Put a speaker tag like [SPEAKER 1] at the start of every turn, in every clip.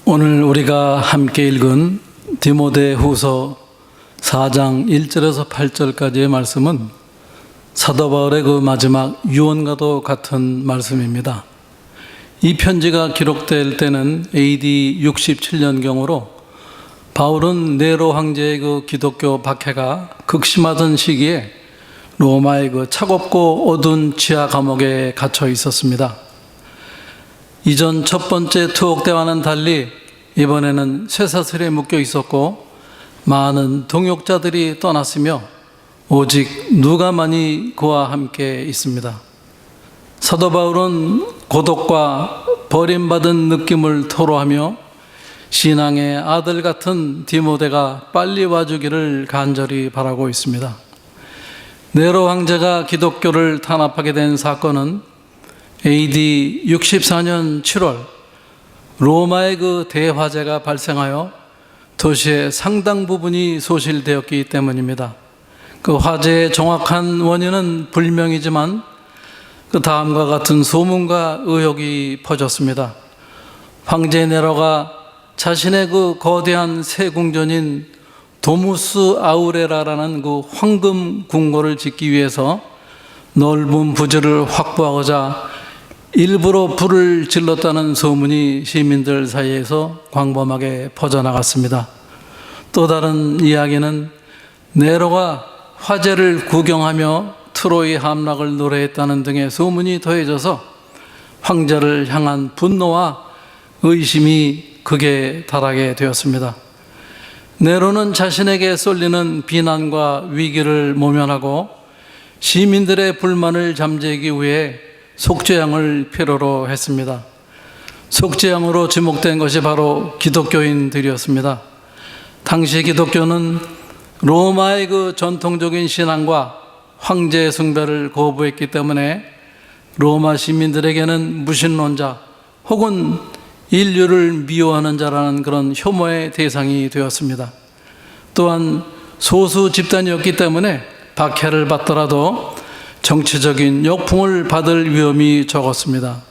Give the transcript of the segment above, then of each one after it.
[SPEAKER 1] 오늘 우리가 함께 읽은 디모데후서 4장 1절에서 8절까지의 말씀은 사도 바울의 그 마지막 유언과도 같은 말씀입니다. 이 편지가 기록될 때는 AD 67년경으로 바울은 네로 황제의 그 기독교 박해가 극심하던 시기에 로마의 그 차갑고 어두운 지하 감옥에 갇혀 있었습니다. 이전 첫 번째 투옥 때와는 달리 이번에는 쇠사슬에 묶여 있었고 많은 동역자들이 떠났으며 오직 누가만이 그와 함께 있습니다. 사도 바울은 고독과 버림받은 느낌을 토로하며 신앙의 아들 같은 디모데가 빨리 와주기를 간절히 바라고 있습니다. 네로 황제가 기독교를 탄압하게 된 사건은 AD 64년 7월 로마의 그 대화재가 발생하여 도시의 상당 부분이 소실되었기 때문입니다. 그 화재의 정확한 원인은 불명이지만 그 다음과 같은 소문과 의혹이 퍼졌습니다. 황제 네로가 자신의 그 거대한 세궁전인 도무스 아우레라라는 그 황금 궁궐을 짓기 위해서 넓은 부지를 확보하고자 일부러 불을 질렀다는 소문이 시민들 사이에서 광범하게 퍼져나갔습니다. 또 다른 이야기는 네로가 화재를 구경하며 트로이 함락을 노래했다는 등의 소문이 더해져서 황제를 향한 분노와 의심이 극에 달하게 되었습니다. 네로는 자신에게 쏠리는 비난과 위기를 모면하고 시민들의 불만을 잠재우기 위해 속죄양을 필요로 했습니다. 속죄양으로 지목된 것이 바로 기독교인들이었습니다. 당시 기독교는 로마의 그 전통적인 신앙과 황제 숭배를 거부했기 때문에 로마 시민들에게는 무신론자 혹은 인류를 미워하는 자라는 그런 혐오의 대상이 되었습니다. 또한 소수 집단이었기 때문에 박해를 받더라도 정치적인 역풍을 받을 위험이 적었습니다.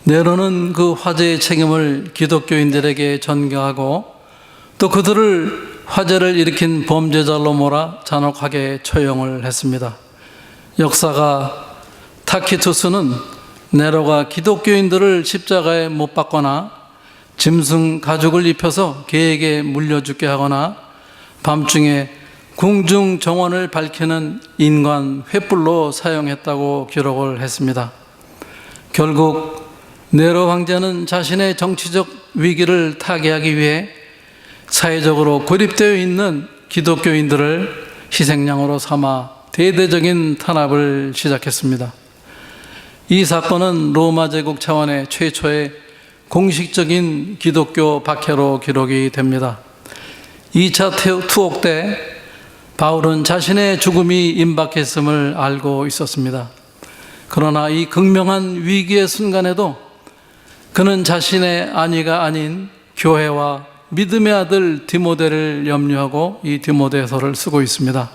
[SPEAKER 1] 네로는 그 화재의 책임을 기독교인들에게 전가하고 또 그들을 화재를 일으킨 범죄자로 몰아 잔혹하게 처형을 했습니다. 역사가 타키투스는 네로가 기독교인들을 십자가에 못 박거나 짐승 가죽을 입혀서 개에게 물려 죽게 하거나 밤중에 궁중 정원을 밝히는 인간 횃불로 사용했다고 기록을 했습니다. 결국 네로 황제는 자신의 정치적 위기를 타개하기 위해 사회적으로 고립되어 있는 기독교인들을 희생양으로 삼아 대대적인 탄압을 시작했습니다. 이 사건은 로마 제국 차원의 최초의 공식적인 기독교 박해로 기록이 됩니다. 2차 투옥 때 바울은 자신의 죽음이 임박했음을 알고 있었습니다. 그러나 이 극명한 위기의 순간에도 그는 자신의 안위가 아닌 교회와 믿음의 아들 디모데를 염려하고 이 디모데서를 쓰고 있습니다.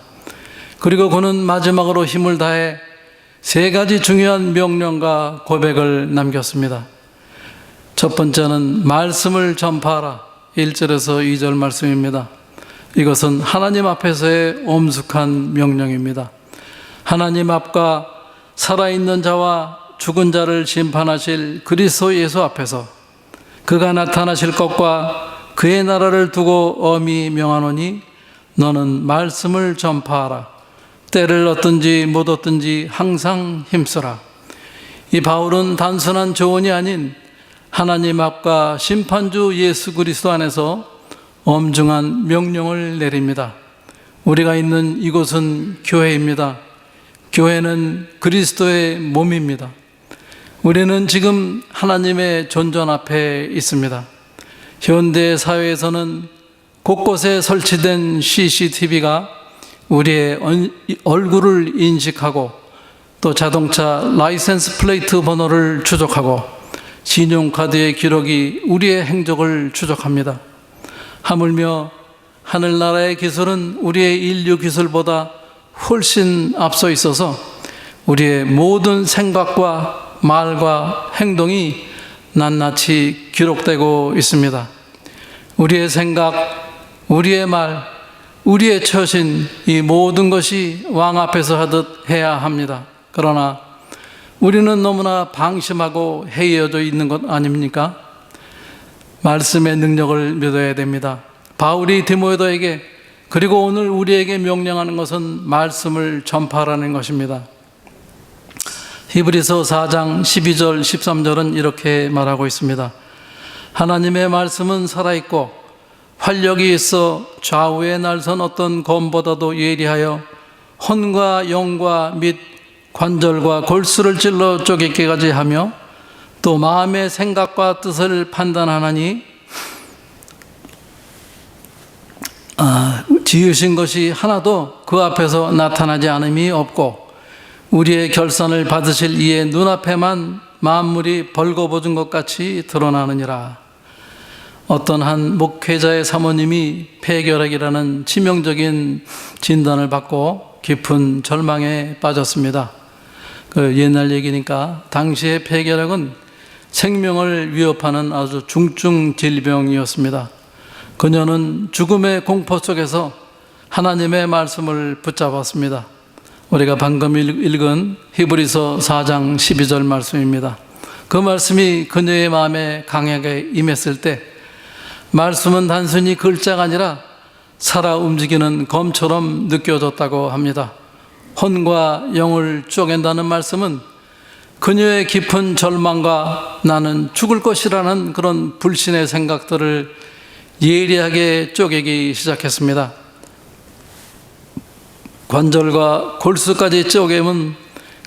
[SPEAKER 1] 그리고 그는 마지막으로 힘을 다해 세 가지 중요한 명령과 고백을 남겼습니다. 첫 번째는 말씀을 전파하라. 1절에서 2절 말씀입니다. 이것은 하나님 앞에서의 엄숙한 명령입니다. 하나님 앞과 살아있는 자와 죽은 자를 심판하실 그리스도 예수 앞에서 그가 나타나실 것과 그의 나라를 두고 엄히 명하노니 너는 말씀을 전파하라. 때를 얻든지 못 얻든지 항상 힘쓰라. 이 바울은 단순한 조언이 아닌 하나님 앞과 심판주 예수 그리스도 안에서 엄중한 명령을 내립니다. 우리가 있는 이곳은 교회입니다. 교회는 그리스도의 몸입니다. 우리는 지금 하나님의 존전 앞에 있습니다. 현대 사회에서는 곳곳에 설치된 CCTV가 우리의 얼굴을 인식하고 또 자동차 라이센스 플레이트 번호를 추적하고 신용카드의 기록이 우리의 행적을 추적합니다. 하물며 하늘나라의 기술은 우리의 인류 기술보다 훨씬 앞서 있어서 우리의 모든 생각과 말과 행동이 낱낱이 기록되고 있습니다. 우리의 생각, 우리의 말, 우리의 처신, 이 모든 것이 왕 앞에서 하듯 해야 합니다. 그러나 우리는 너무나 방심하고 해이어져 있는 것 아닙니까? 말씀의 능력을 믿어야 됩니다. 바울이 디모데에게 그리고 오늘 우리에게 명령하는 것은 말씀을 전파하라는 것입니다. 히브리서 4장 12절 13절은 이렇게 말하고 있습니다. 하나님의 말씀은 살아있고 활력이 있어 좌우에 날선 어떤 검보다도 예리하여 혼과 영과 및 관절과 골수를 찔러 쪼개기까지 하며 또 마음의 생각과 뜻을 판단하나니 지으신 것이 하나도 그 앞에서 나타나지 않음이 없고 우리의 결산을 받으실 이의 눈앞에만 만물이 벌거벗은 것 같이 드러나느니라. 어떤 한 목회자의 사모님이 폐결핵이라는 치명적인 진단을 받고 깊은 절망에 빠졌습니다. 그 옛날 얘기니까 당시의 폐결핵은 생명을 위협하는 아주 중증 질병이었습니다. 그녀는 죽음의 공포 속에서 하나님의 말씀을 붙잡았습니다. 우리가 방금 읽은 히브리서 4장 12절 말씀입니다. 그 말씀이 그녀의 마음에 강하게 임했을 때 말씀은 단순히 글자가 아니라 살아 움직이는 검처럼 느껴졌다고 합니다. 혼과 영을 쪼갠다는 말씀은 그녀의 깊은 절망과 나는 죽을 것이라는 그런 불신의 생각들을 예리하게 쪼개기 시작했습니다. 관절과 골수까지 쪼개면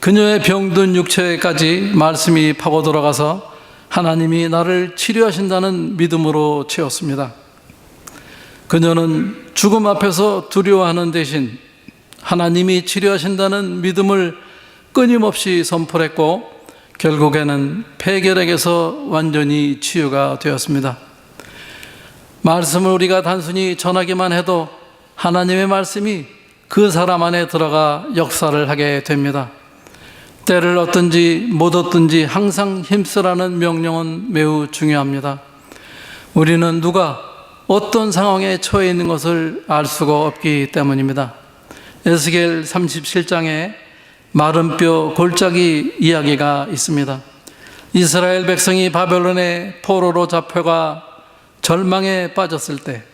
[SPEAKER 1] 그녀의 병든 육체까지 말씀이 파고 들어가서 하나님이 나를 치료하신다는 믿음으로 채웠습니다. 그녀는 죽음 앞에서 두려워하는 대신 하나님이 치료하신다는 믿음을 끊임없이 선포했고 결국에는 폐결핵에서 완전히 치유가 되었습니다. 말씀을 우리가 단순히 전하기만 해도 하나님의 말씀이 그 사람 안에 들어가 역사를 하게 됩니다. 때를 얻든지 못 얻든지 항상 힘쓰라는 명령은 매우 중요합니다. 우리는 누가 어떤 상황에 처해 있는 것을 알 수가 없기 때문입니다. 에스겔 37장에 마른 뼈 골짜기 이야기가 있습니다. 이스라엘 백성이 바벨론의 포로로 잡혀가 절망에 빠졌을 때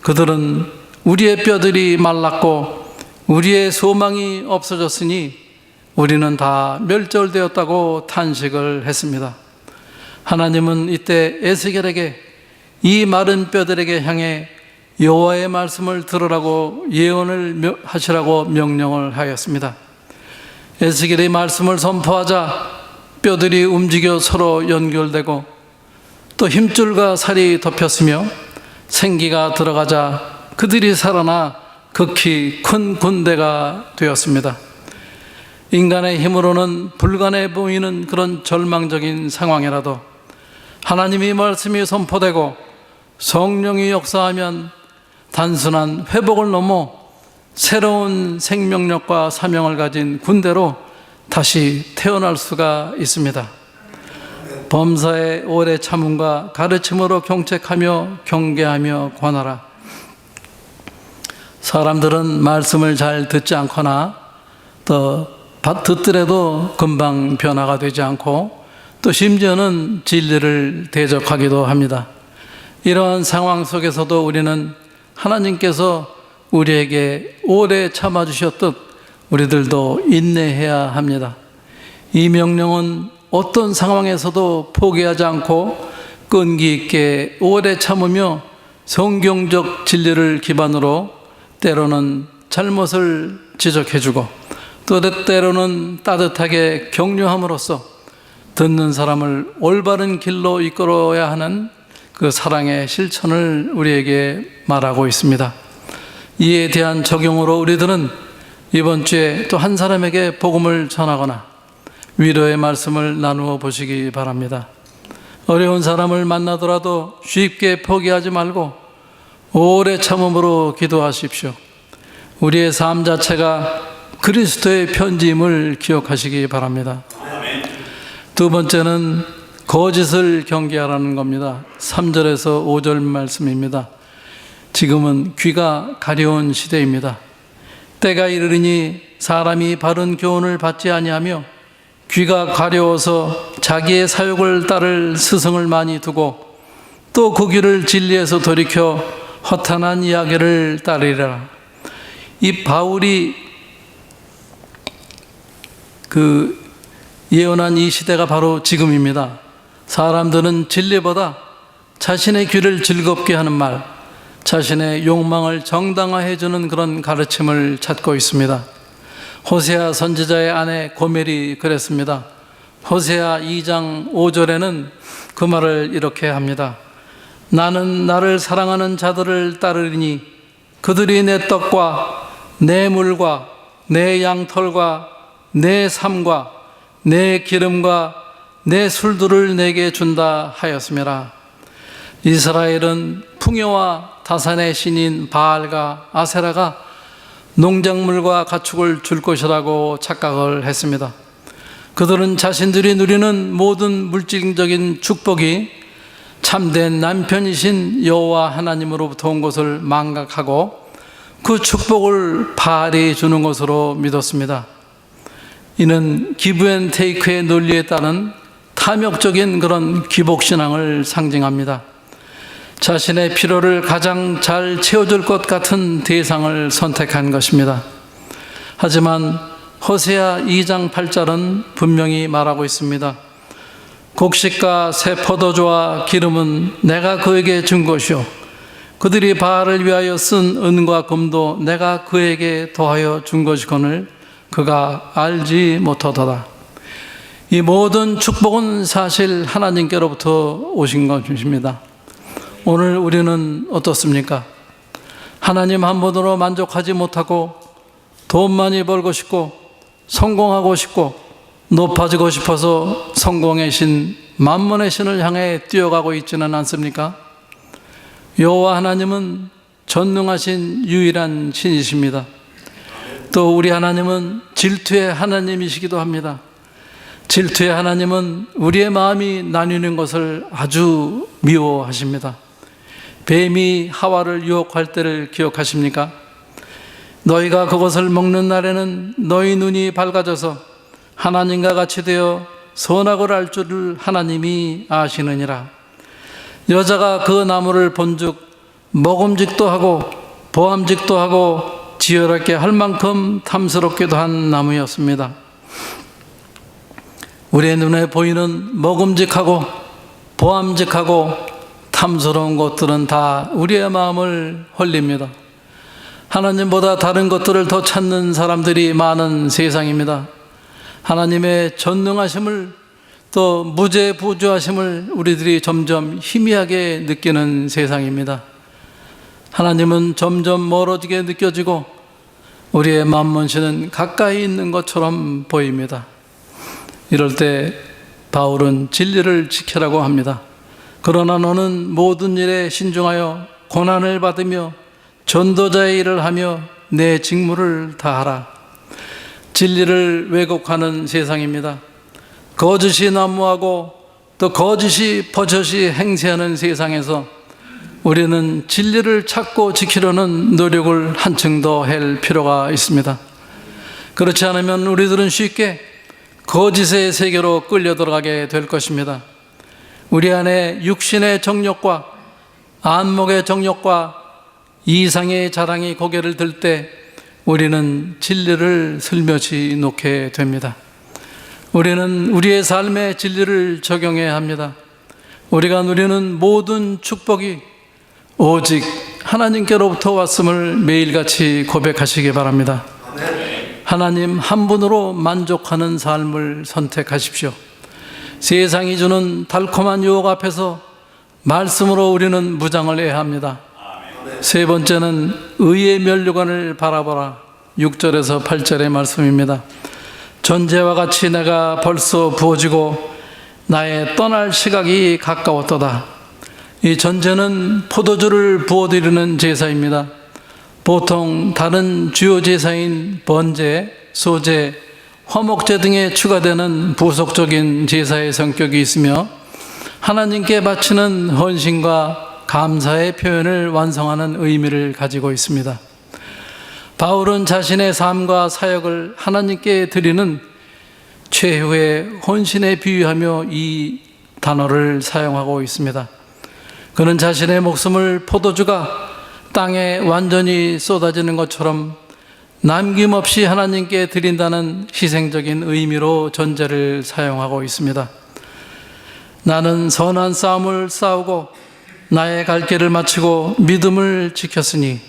[SPEAKER 1] 그들은 우리의 뼈들이 말랐고 우리의 소망이 없어졌으니 우리는 다 멸절되었다고 탄식을 했습니다. 하나님은 이때 에스겔에게 이 마른 뼈들에게 향해 여호와의 말씀을 들으라고 예언을 하시라고 명령을 하였습니다. 에스겔의 말씀을 선포하자 뼈들이 움직여 서로 연결되고 또 힘줄과 살이 덮였으며 생기가 들어가자 그들이 살아나 극히 큰 군대가 되었습니다. 인간의 힘으로는 불가능해 보이는 그런 절망적인 상황이라도 하나님의 말씀이 선포되고 성령이 역사하면 단순한 회복을 넘어 새로운 생명력과 사명을 가진 군대로 다시 태어날 수가 있습니다. 범사의 오래 참음과 가르침으로 경책하며 경계하며 권하라. 사람들은 말씀을 잘 듣지 않거나 또 듣더라도 금방 변화가 되지 않고 또 심지어는 진리를 대적하기도 합니다. 이러한 상황 속에서도 우리는 하나님께서 우리에게 오래 참아주셨듯 우리들도 인내해야 합니다. 이 명령은 어떤 상황에서도 포기하지 않고 끈기 있게 오래 참으며 성경적 진리를 기반으로 때로는 잘못을 지적해주고 또 때로는 따뜻하게 격려함으로써 듣는 사람을 올바른 길로 이끌어야 하는 그 사랑의 실천을 우리에게 말하고 있습니다. 이에 대한 적용으로 우리들은 이번 주에 또 한 사람에게 복음을 전하거나 위로의 말씀을 나누어 보시기 바랍니다. 어려운 사람을 만나더라도 쉽게 포기하지 말고 오래 참음으로 기도하십시오. 우리의 삶 자체가 그리스도의 편지임을 기억하시기 바랍니다. 두 번째는 거짓을 경계하라는 겁니다. 3절에서 5절 말씀입니다. 지금은 귀가 가려운 시대입니다. 때가 이르리니 사람이 바른 교훈을 받지 아니하며 귀가 가려워서 자기의 사욕을 따를 스승을 많이 두고 또 그 귀를 진리에서 돌이켜 허탄한 이야기를 따르리라. 이 바울이 예언한 이 시대가 바로 지금입니다. 사람들은 진리보다 자신의 귀를 즐겁게 하는 말, 자신의 욕망을 정당화해주는 그런 가르침을 찾고 있습니다. 호세아 선지자의 아내 고멜이 그랬습니다. 호세아 2장 5절에는 그 말을 이렇게 합니다. 나는 나를 사랑하는 자들을 따르리니 그들이 내 떡과 내 물과 내 양털과 내 삶과 내 기름과 내 술들을 내게 준다 하였음이라. 이스라엘은 풍요와 다산의 신인 바알과 아세라가 농작물과 가축을 줄 것이라고 착각을 했습니다. 그들은 자신들이 누리는 모든 물질적인 축복이 참된 남편이신 여호와 하나님으로부터 온 것을 망각하고 그 축복을 바알이 주는 것으로 믿었습니다. 이는 기브앤테이크의 논리에 따른 탐욕적인 그런 기복신앙을 상징합니다. 자신의 필요를 가장 잘 채워줄 것 같은 대상을 선택한 것입니다. 하지만 호세아 2장 8절은 분명히 말하고 있습니다. 곡식과 새 포도주와 기름은 내가 그에게 준 것이요 그들이 바알을 위하여 쓴 은과 금도 내가 그에게 더하여 준 것이거늘 그가 알지 못하더라. 이 모든 축복은 사실 하나님께로부터 오신 것입니다. 오늘 우리는 어떻습니까? 하나님 한 분으로 만족하지 못하고 돈 많이 벌고 싶고 성공하고 싶고 높아지고 싶어서 성공의 신, 만몬의 신을 향해 뛰어가고 있지는 않습니까? 여호와 하나님은 전능하신 유일한 신이십니다. 또 우리 하나님은 질투의 하나님이시기도 합니다. 질투의 하나님은 우리의 마음이 나뉘는 것을 아주 미워하십니다. 뱀이 하와를 유혹할 때를 기억하십니까? 너희가 그것을 먹는 날에는 너희 눈이 밝아져서 하나님과 같이 되어 선악을 알 줄을 하나님이 아시느니라. 여자가 그 나무를 본즉 먹음직도 하고 보암직도 하고 지혜롭게 할 만큼 탐스럽기도 한 나무였습니다. 우리의 눈에 보이는 먹음직하고 보암직하고 탐스러운 것들은 다 우리의 마음을 홀립니다. 하나님보다 다른 것들을 더 찾는 사람들이 많은 세상입니다. 하나님의 전능하심을 또 무죄부주하심을 우리들이 점점 희미하게 느끼는 세상입니다. 하나님은 점점 멀어지게 느껴지고 우리의 만몬신은 가까이 있는 것처럼 보입니다. 이럴 때 바울은 진리를 지키라고 합니다. 그러나 너는 모든 일에 신중하여 고난을 받으며 전도자의 일을 하며 내 직무를 다하라. 진리를 왜곡하는 세상입니다. 거짓이 난무하고 또 거짓이 버젓이 행세하는 세상에서 우리는 진리를 찾고 지키려는 노력을 한층 더 할 필요가 있습니다. 그렇지 않으면 우리들은 쉽게 거짓의 세계로 끌려 들어가게 될 것입니다. 우리 안에 육신의 정욕과 안목의 정욕과 이상의 자랑이 고개를 들 때 우리는 진리를 슬며시 놓게 됩니다. 우리는 우리의 삶에 진리를 적용해야 합니다. 우리가 누리는 모든 축복이 오직 하나님께로부터 왔음을 매일같이 고백하시기 바랍니다. 하나님 한 분으로 만족하는 삶을 선택하십시오. 세상이 주는 달콤한 유혹 앞에서 말씀으로 우리는 무장을 해야 합니다. 세 번째는 의의 면류관을 바라보라. 6절에서 8절의 말씀입니다. 전제와 같이 내가 벌써 부어지고 나의 떠날 시각이 가까웠도다. 이 전제는 포도주를 부어드리는 제사입니다. 보통 다른 주요 제사인 번제, 소제, 화목제 등에 추가되는 부속적인 제사의 성격이 있으며 하나님께 바치는 헌신과 감사의 표현을 완성하는 의미를 가지고 있습니다. 바울은 자신의 삶과 사역을 하나님께 드리는 최후의 헌신에 비유하며 이 단어를 사용하고 있습니다. 그는 자신의 목숨을 포도주가 땅에 완전히 쏟아지는 것처럼 남김없이 하나님께 드린다는 희생적인 의미로 전제를 사용하고 있습니다. 나는 선한 싸움을 싸우고 나의 갈 길을 마치고 믿음을 지켰으니,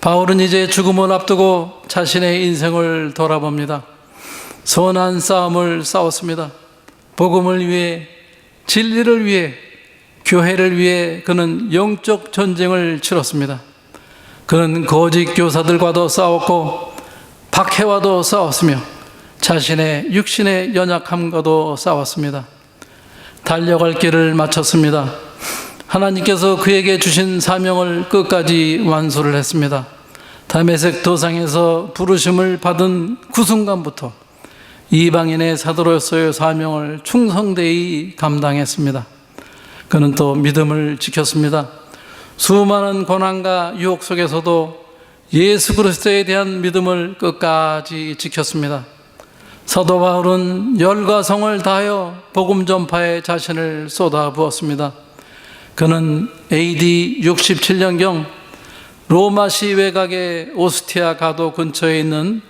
[SPEAKER 1] 바울은 이제 죽음을 앞두고 자신의 인생을 돌아봅니다. 선한 싸움을 싸웠습니다. 복음을 위해, 진리를 위해, 교회를 위해 그는 영적 전쟁을 치렀습니다. 그는 거짓 교사들과도 싸웠고 박해와도 싸웠으며 자신의 육신의 연약함과도 싸웠습니다. 달려갈 길을 마쳤습니다. 하나님께서 그에게 주신 사명을 끝까지 완수를 했습니다. 다메섹 도상에서 부르심을 받은 그 순간부터 이방인의 사도로서의 사명을 충성되이 감당했습니다. 그는 또 믿음을 지켰습니다. 수많은 고난과 유혹 속에서도 예수 그리스도에 대한 믿음을 끝까지 지켰습니다. 사도 바울은 열과 성을 다하여 복음 전파에 자신을 쏟아부었습니다. 그는 AD 67년경 로마시 외곽의 오스티아 가도 근처에 있는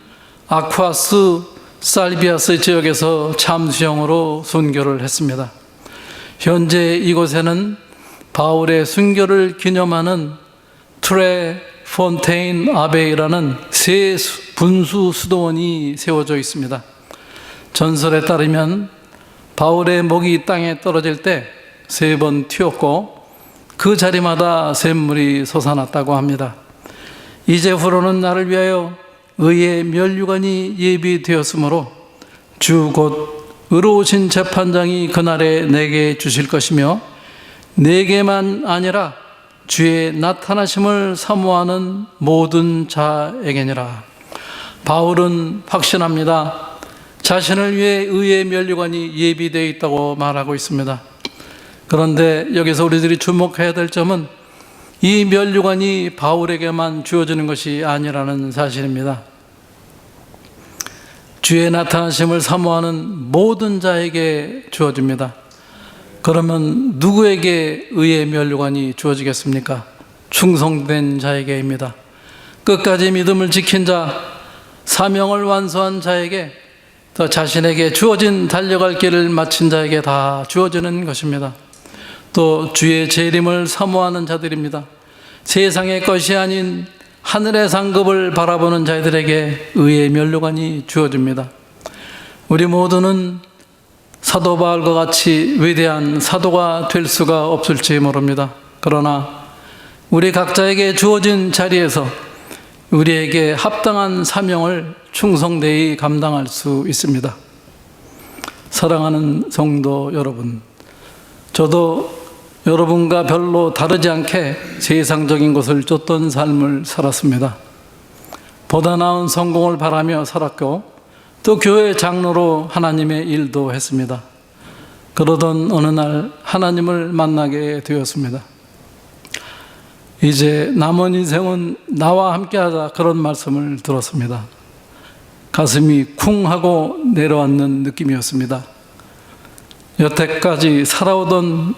[SPEAKER 1] 아쿠아스 살비아스 지역에서 참수형으로 순교를 했습니다. 현재 이곳에는 바울의 순교를 기념하는 트레 폰테인 아베이라는 새 분수 수도원이 세워져 있습니다. 전설에 따르면 바울의 목이 땅에 떨어질 때 3번 튀었고 그 자리마다 샘물이 솟아났다고 합니다. 이제후로는 나를 위하여 의의 면류관이 예비되었으므로 주 곧 의로우신 재판장이 그날에 내게 주실 것이며, 내게만 아니라 주의 나타나심을 사모하는 모든 자에게니라. 바울은 확신합니다. 자신을 위해 의의 면류관이 예비되어 있다고 말하고 있습니다. 그런데 여기서 우리들이 주목해야 될 점은 이 면류관이 바울에게만 주어지는 것이 아니라는 사실입니다. 주의 나타나심을 사모하는 모든 자에게 주어집니다. 그러면 누구에게 의의 면류관이 주어지겠습니까? 충성된 자에게입니다. 끝까지 믿음을 지킨 자, 사명을 완수한 자에게, 또 자신에게 주어진 달려갈 길을 마친 자에게 다 주어지는 것입니다. 또 주의 재림을 사모하는 자들입니다. 세상의 것이 아닌 하늘의 상급을 바라보는 자들에게 의의 면류관이 주어집니다. 우리 모두는 사도 바울과 같이 위대한 사도가 될 수가 없을지 모릅니다. 그러나 우리 각자에게 주어진 자리에서 우리에게 합당한 사명을 충성되이 감당할 수 있습니다. 사랑하는 성도 여러분, 저도 여러분과 별로 다르지 않게 세상적인 것을 쫓던 삶을 살았습니다. 보다 나은 성공을 바라며 살았고, 또 교회 장로로 하나님의 일도 했습니다. 그러던 어느 날 하나님을 만나게 되었습니다. 이제 남은 인생은 나와 함께하자, 그런 말씀을 들었습니다. 가슴이 쿵 하고 내려앉는 느낌이었습니다. 여태까지 살아오던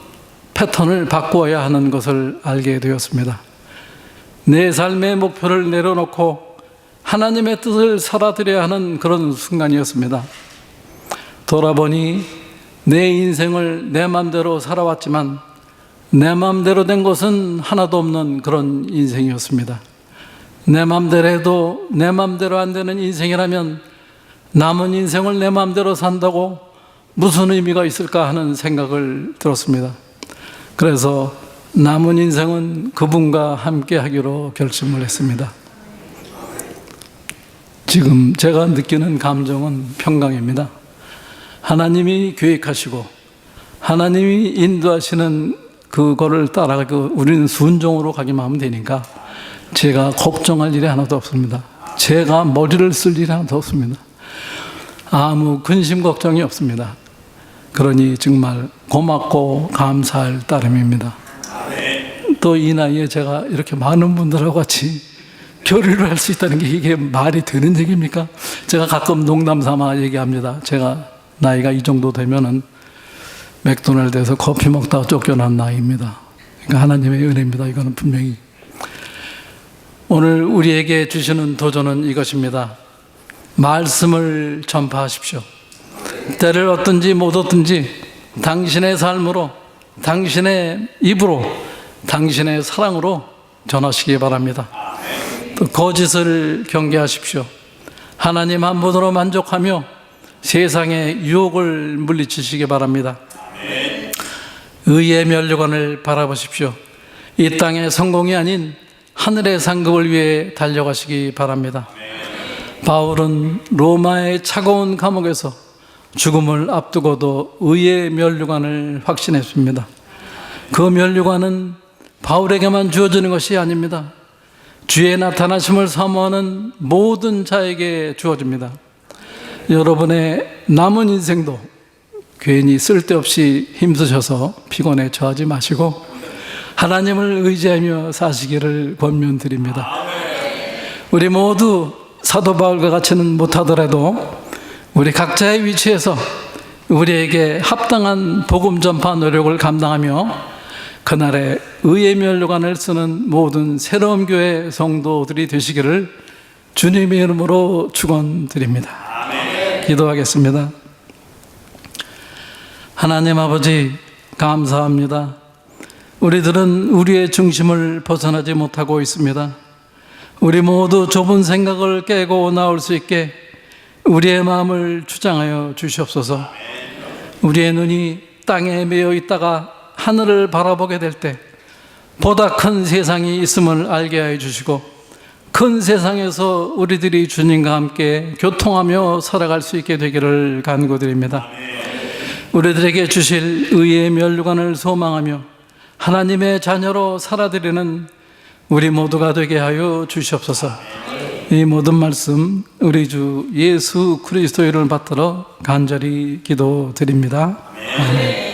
[SPEAKER 1] 패턴을 바꾸어야 하는 것을 알게 되었습니다. 내 삶의 목표를 내려놓고 하나님의 뜻을 살아드려야 하는 그런 순간이었습니다. 돌아보니 내 인생을 내 마음대로 살아왔지만 내 마음대로 된 것은 하나도 없는 그런 인생이었습니다. 내 마음대로 해도 내 마음대로 안 되는 인생이라면 남은 인생을 내 마음대로 산다고 무슨 의미가 있을까 하는 생각을 들었습니다. 그래서 남은 인생은 그분과 함께 하기로 결심을 했습니다. 지금 제가 느끼는 감정은 평강입니다. 하나님이 계획하시고 하나님이 인도하시는 그거를 따라가고 우리는 순종으로 가기만 하면 되니까 제가 걱정할 일이 하나도 없습니다. 제가 머리를 쓸 일이 하나도 없습니다. 아무 근심 걱정이 없습니다. 그러니 정말 고맙고 감사할 따름입니다. 또 이 나이에 제가 이렇게 많은 분들하고 같이 교류를 할 수 있다는 게 이게 말이 되는 얘기입니까? 제가 가끔 농담 삼아 얘기합니다. 제가 나이가 이 정도 되면은 맥도날드에서 커피 먹다가 쫓겨난 나이입니다. 그러니까 하나님의 은혜입니다. 이거는 분명히. 오늘 우리에게 주시는 도전은 이것입니다. 말씀을 전파하십시오. 때를 얻든지 못 얻든지 당신의 삶으로, 당신의 입으로, 당신의 사랑으로 전하시기 바랍니다. 또 거짓을 경계하십시오. 하나님 한 분으로 만족하며 세상의 유혹을 물리치시기 바랍니다. 의의 면류관을 바라보십시오. 이 땅의 성공이 아닌 하늘의 상급을 위해 달려가시기 바랍니다. 바울은 로마의 차가운 감옥에서 죽음을 앞두고도 의의 면류관을 확신했습니다. 그 면류관은 바울에게만 주어지는 것이 아닙니다. 주의 나타나심을 사모하는 모든 자에게 주어집니다. 여러분의 남은 인생도 괜히 쓸데없이 힘쓰셔서 피곤에 처하지 마시고 하나님을 의지하며 사시기를 권면드립니다. 우리 모두 사도 바울과 같이는 못하더라도 우리 각자의 위치에서 우리에게 합당한 복음 전파 노력을 감당하며 그날의 의의 면류관을 쓰는 모든 새로운 교회 성도들이 되시기를 주님의 이름으로 축원드립니다. 기도하겠습니다. 하나님 아버지 감사합니다. 우리들은 우리의 중심을 벗어나지 못하고 있습니다. 우리 모두 좁은 생각을 깨고 나올 수 있게 우리의 마음을 주장하여 주시옵소서. 우리의 눈이 땅에 매여 있다가 하늘을 바라보게 될 때 보다 큰 세상이 있음을 알게 하여 주시고 큰 세상에서 우리들이 주님과 함께 교통하며 살아갈 수 있게 되기를 간구드립니다. 우리들에게 주실 의의 면류관을 소망하며 하나님의 자녀로 살아드리는 우리 모두가 되게 하여 주시옵소서. 이 모든 말씀 우리 주 예수 그리스도의 이름을 받들어 간절히 기도드립니다. 아멘.